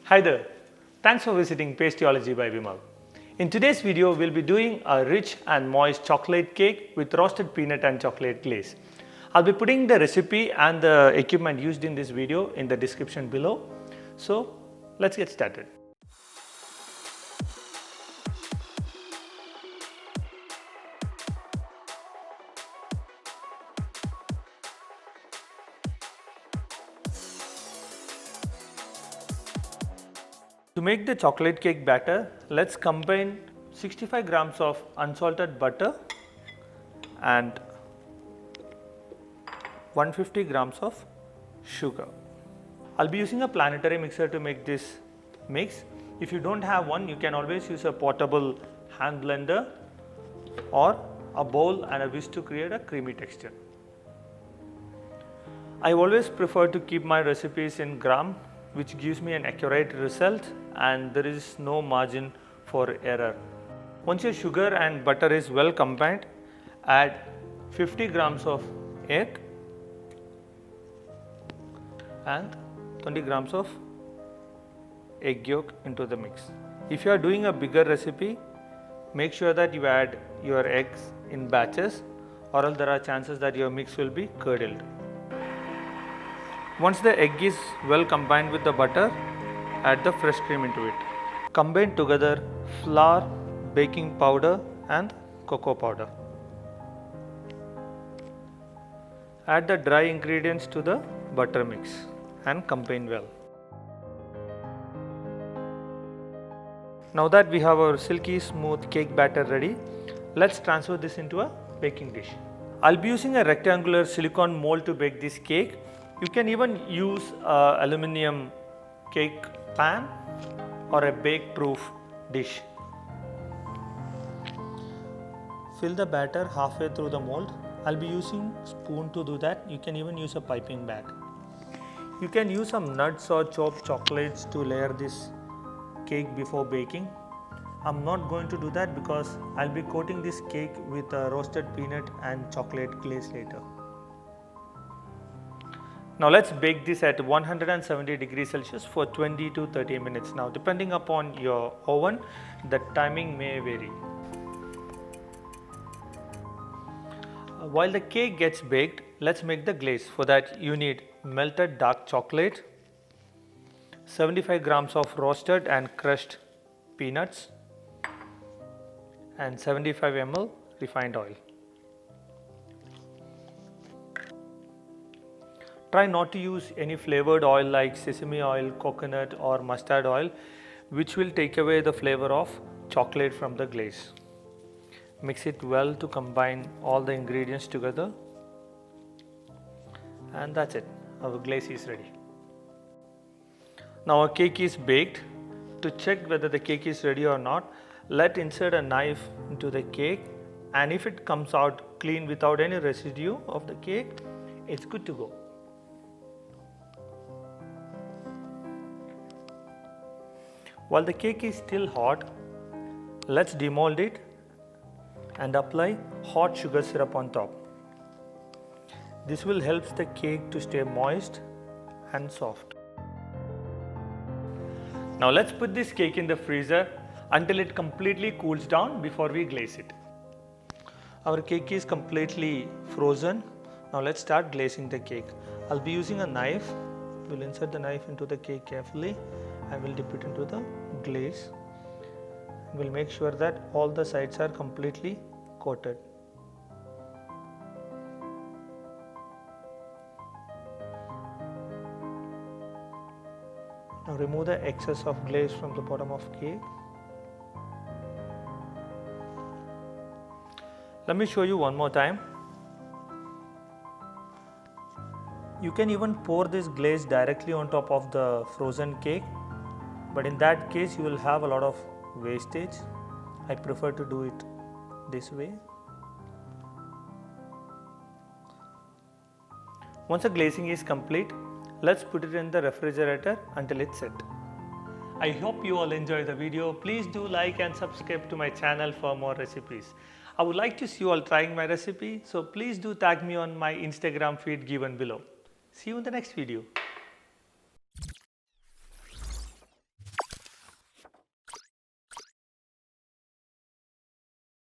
Hi there, thanks for visiting Pastiology by Vimal. In today's video, we'll be doing a rich and moist chocolate cake with roasted peanut and chocolate glaze. I'll be putting the recipe and the equipment used in this video in the description below. So let's get started. To make the chocolate cake batter, let's combine 65 grams of unsalted butter and 150 grams of sugar. I'll be using a planetary mixer to make this mix. If you don't have one, you can always use a portable hand blender or a bowl and a whisk to create a creamy texture. I always prefer to keep my recipes in gram, which gives me an accurate result and there is no margin for error. Once your sugar and butter is well combined, add 50 grams of egg and 20 grams of egg yolk into the mix. If you are doing a bigger recipe, make sure that you add your eggs in batches or else there are chances that your mix will be curdled. Once the egg is well combined with the butter, add the fresh cream into it. Combine together flour, baking powder and cocoa powder. Add the dry ingredients to the butter mix and combine well. Now that we have our silky smooth cake batter ready, let's transfer this into a baking dish. I'll be using a rectangular silicone mold to bake this cake. You can even use an aluminum cake pan or a bake proof dish. Fill the batter halfway through the mold. I'll be using spoon to do that. You can even use a piping bag. You can use some nuts or chopped chocolates to layer this cake before baking. I'm not going to do that because I'll be coating this cake with a roasted peanut and chocolate glaze later. Now let's bake this at 170 degrees Celsius for 20 to 30 minutes. Now depending upon your oven, the timing may vary. While the cake gets baked, let's make the glaze. For that you need melted dark chocolate, 75 grams of roasted and crushed peanuts and 75 ml refined oil. Try not to use any flavored oil like sesame oil, coconut or mustard oil, which will take away the flavor of chocolate from the glaze. Mix it well to combine all the ingredients together, and that's it. Our glaze is ready. Now our cake is baked. To check whether the cake is ready or not, let's insert a knife into the cake, and if it comes out clean without any residue of the cake, it's good to go. While the cake is still hot, let's demold it and apply hot sugar syrup on top. This will help the cake to stay moist and soft. Now let's put this cake in the freezer until it completely cools down before we glaze it. Our cake is completely frozen. Now let's start glazing the cake. I'll be using a knife. We'll insert the knife into the cake carefully and we'll dip it into the glaze. We'll make sure that all the sides are completely coated. Now remove the excess of glaze from the bottom of cake. Let me show you one more time. You can even pour this glaze directly on top of the frozen cake, but in that case you will have a lot of wastage. I prefer to do it this way. Once the glazing is complete, let's put it in the refrigerator until it's set. I hope you all enjoyed the video. Please do like and subscribe to my channel for more recipes. I would like to see you all trying my recipe, so please do tag me on my Instagram feed given below. See you in the next video.